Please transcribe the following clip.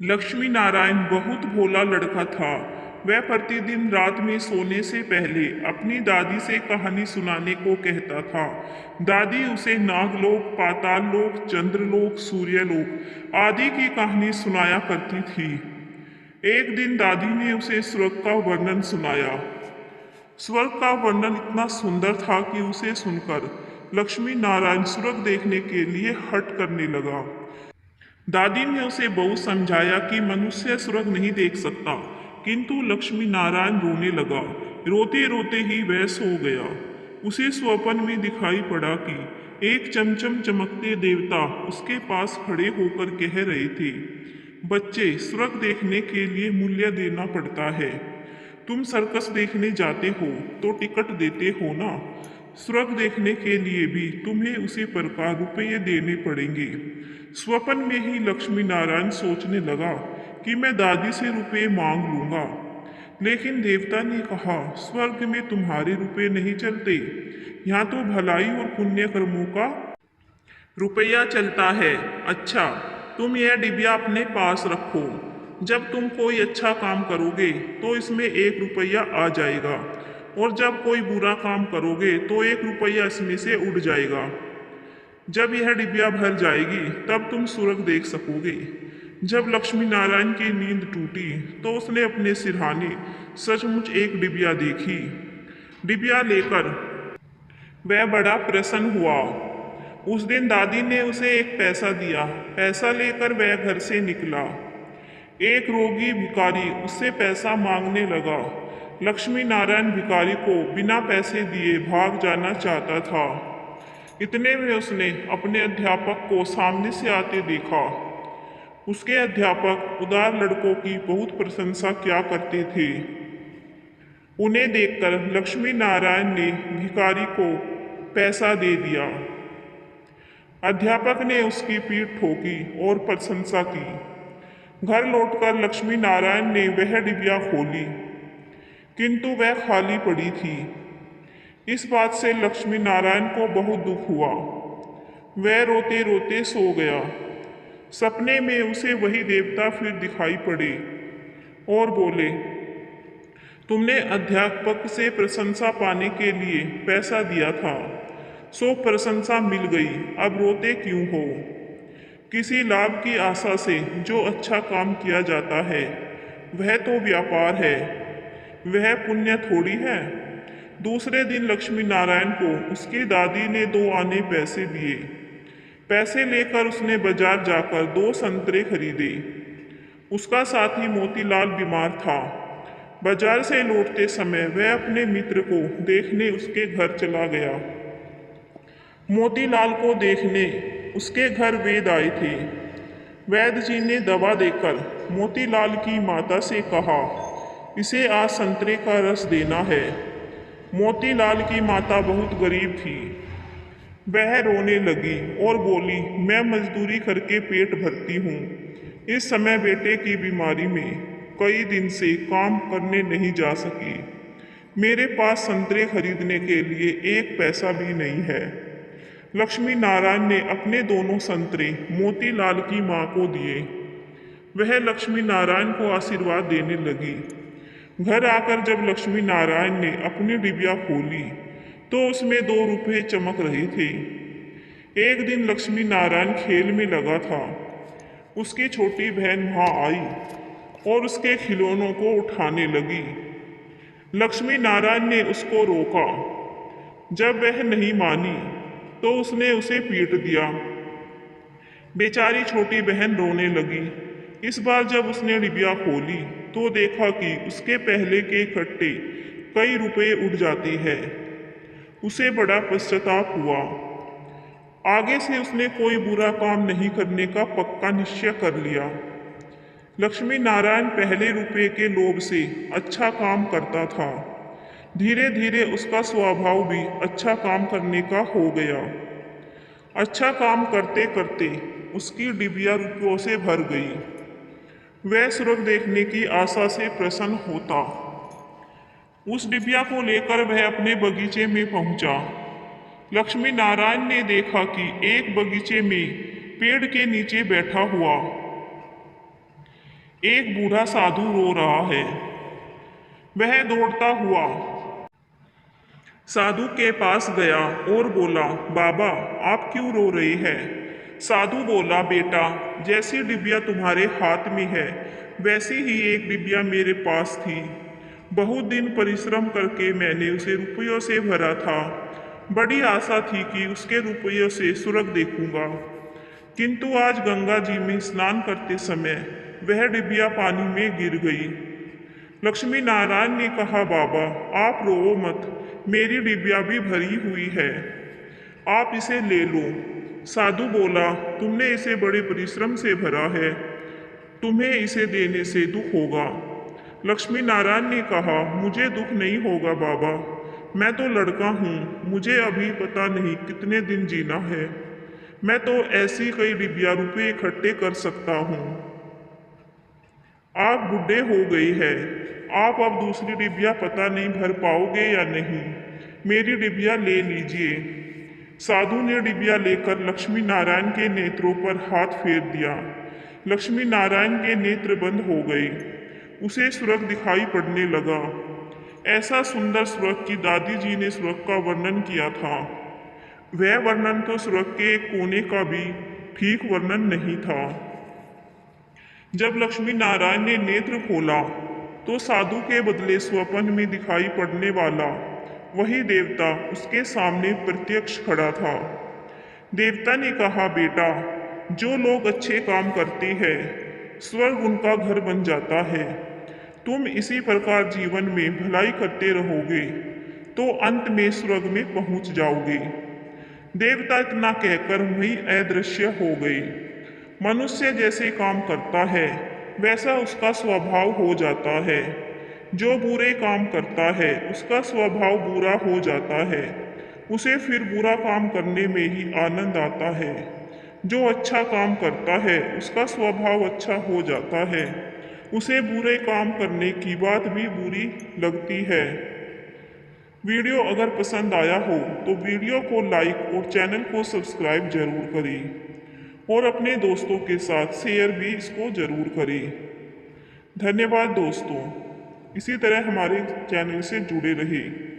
लक्ष्मी नारायण बहुत भोला लड़का था। वह प्रतिदिन रात में सोने से पहले अपनी दादी से कहानी सुनाने को कहता था। दादी उसे नागलोक, पाताल लोक, चंद्रलोक, सूर्यलोक आदि की कहानी सुनाया करती थी। एक दिन दादी ने उसे स्वर्ग का वर्णन सुनाया। स्वर्ग का वर्णन इतना सुंदर था कि उसे सुनकर लक्ष्मी नारायण स्वर्ग देखने के लिए हट करने लगा। दादी ने उसे बहुत समझाया कि मनुष्य स्वर्ग नहीं देख सकता, किंतु लक्ष्मी नारायण रोने लगा। रोते रोते ही वह सो गया। उसे स्वप्न में दिखाई पड़ा कि एक चमचम चमकते देवता उसके पास खड़े होकर कह रहे थे, बच्चे, स्वर्ग देखने के लिए मूल्य देना पड़ता है। तुम सर्कस देखने जाते हो तो टिकट देते हो ना। स्वर्ग देखने के लिए भी तुम्हें उसी प्रकार रुपये देने पड़ेंगे। स्वप्न में ही लक्ष्मी नारायण सोचने लगा कि मैं दादी से रुपये मांग लूंगा, लेकिन देवता ने कहा, स्वर्ग में तुम्हारे रुपये नहीं चलते, यहाँ तो भलाई और पुण्य कर्मों का रुपया चलता है। अच्छा, तुम यह डिबिया अपने पास रखो। जब तुम कोई अच्छा काम करोगे तो इसमें 1 रुपया आ जाएगा, और जब कोई बुरा काम करोगे तो 1 रुपया इसमें से उड़ जाएगा। जब यह डिबिया भर जाएगी तब तुम स्वर्ग देख सकोगे। जब लक्ष्मी नारायण की नींद टूटी तो उसने अपने सिरहाने सचमुच एक डिबिया देखी। डिबिया लेकर वह बड़ा प्रसन्न हुआ। उस दिन दादी ने उसे एक पैसा दिया। पैसा लेकर वह घर से निकला। एक रोगी भिखारी उससे पैसा मांगने लगा। लक्ष्मी नारायण भिखारी को बिना पैसे दिए भाग जाना चाहता था। इतने में उसने अपने अध्यापक को सामने से आते देखा। उसके अध्यापक उदार लड़कों की बहुत प्रशंसा किया करते थे। उन्हें देखकर लक्ष्मी नारायण ने भिखारी को पैसा दे दिया। अध्यापक ने उसकी पीठ ठोकी और प्रशंसा की। घर लौटकर लक्ष्मी नारायण ने वह डिबिया खोली, किंतु वह खाली पड़ी थी। इस बात से लक्ष्मी नारायण को बहुत दुख हुआ। वह रोते रोते सो गया। सपने में उसे वही देवता फिर दिखाई पड़े और बोले, तुमने अध्यापक से प्रशंसा पाने के लिए पैसा दिया था, सो प्रशंसा मिल गई, अब रोते क्यों हो। किसी लाभ की आशा से जो अच्छा काम किया जाता है वह तो व्यापार है, वह पुण्य थोड़ी है। दूसरे दिन लक्ष्मी नारायण को उसकी दादी ने 2 आने पैसे दिए। पैसे लेकर उसने बाजार जाकर 2 संतरे खरीदे। उसका साथी मोतीलाल बीमार था। बाजार से लौटते समय वह अपने मित्र को देखने उसके घर चला गया। मोतीलाल को देखने उसके घर वैद्य आए थे। वैद्य जी ने दवा देकर मोतीलाल की माता से कहा, इसे आज संतरे का रस देना है। मोतीलाल की माता बहुत गरीब थी। वह रोने लगी और बोली, मैं मजदूरी करके पेट भरती हूँ। इस समय बेटे की बीमारी में कई दिन से काम करने नहीं जा सकी। मेरे पास संतरे खरीदने के लिए 1 पैसा भी नहीं है। लक्ष्मी नारायण ने अपने दोनों संतरे मोतीलाल की माँ को दिए। वह लक्ष्मी नारायण को आशीर्वाद देने लगी। घर आकर जब लक्ष्मी नारायण ने अपनी डिबिया खोली तो उसमें 2 रुपये चमक रहे थे। एक दिन लक्ष्मी नारायण खेल में लगा था। उसकी छोटी बहन वहां आई और उसके खिलौनों को उठाने लगी। लक्ष्मी नारायण ने उसको रोका। जब वह नहीं मानी तो उसने उसे पीट दिया। बेचारी छोटी बहन रोने लगी। इस बार जब उसने डिबिया खोली तो देखा कि उसके पहले के इकट्ठे कई रुपए उड़ जाते हैं। उसे बड़ा पश्चाताप हुआ। आगे से उसने कोई बुरा काम नहीं करने का पक्का निश्चय कर लिया। लक्ष्मी नारायण पहले रुपये के लोभ से अच्छा काम करता था। धीरे धीरे उसका स्वभाव भी अच्छा काम करने का हो गया। अच्छा काम करते करते उसकी डिबिया रुपयों से भर गई। वह स्वर्ग देखने की आशा से प्रसन्न होता। उस डिबिया को लेकर वह अपने बगीचे में पहुंचा। लक्ष्मी नारायण ने देखा कि एक बगीचे में पेड़ के नीचे बैठा हुआ एक बूढ़ा साधु रो रहा है। वह दौड़ता हुआ साधु के पास गया और बोला, बाबा आप क्यों रो रहे हैं? साधु बोला, बेटा जैसी डिबिया तुम्हारे हाथ में है वैसी ही एक डिबिया मेरे पास थी। बहुत दिन परिश्रम करके मैंने उसे रुपयों से भरा था। बड़ी आशा थी कि उसके रुपयों से स्वर्ग देखूंगा, किंतु आज गंगा जी में स्नान करते समय वह डिबिया पानी में गिर गई। लक्ष्मी नारायण ने कहा, बाबा आप रो मत, मेरी डिबिया भी भरी हुई है, आप इसे ले लो। साधु बोला, तुमने इसे बड़े परिश्रम से भरा है, तुम्हें इसे देने से दुख होगा। लक्ष्मी नारायण ने कहा, मुझे दुख नहीं होगा बाबा, मैं तो लड़का हूँ, मुझे अभी पता नहीं कितने दिन जीना है। मैं तो ऐसी कई डिबिया रुपये इकट्ठे कर सकता हूँ। आप बूढ़े हो गए हैं, आप अब दूसरी डिबिया पता नहीं भर पाओगे या नहीं, मेरी डिबिया ले लीजिए। साधु ने डिबिया लेकर लक्ष्मी नारायण के नेत्रों पर हाथ फेर दिया। लक्ष्मी नारायण के नेत्र बंद हो गए, उसे स्वर्ग दिखाई पड़ने लगा। ऐसा सुंदर स्वर्ग कि दादी जी ने स्वर्ग का वर्णन किया था। वह वर्णन तो स्वर्ग के एक कोने का भी ठीक वर्णन नहीं था। जब लक्ष्मी नारायण ने नेत्र खोला तो साधु के बदले स्वप्न में दिखाई पड़ने वाला वही देवता उसके सामने प्रत्यक्ष खड़ा था। देवता ने कहा, बेटा जो लोग अच्छे काम करते हैं स्वर्ग उनका घर बन जाता है। तुम इसी प्रकार जीवन में भलाई करते रहोगे तो अंत में स्वर्ग में पहुंच जाओगे। देवता इतना कहकर वहीं अदृश्य हो गए। मनुष्य जैसे काम करता है वैसा उसका स्वभाव हो जाता है। जो बुरे काम करता है उसका स्वभाव बुरा हो जाता है, उसे फिर बुरा काम करने में ही आनंद आता है। जो अच्छा काम करता है उसका स्वभाव अच्छा हो जाता है, उसे बुरे काम करने की बात भी बुरी लगती है। वीडियो अगर पसंद आया हो तो वीडियो को लाइक और चैनल को सब्सक्राइब जरूर करें और अपने दोस्तों के साथ शेयर भी इसको जरूर करें। धन्यवाद दोस्तों, इसी तरह हमारे चैनल से जुड़े रहें।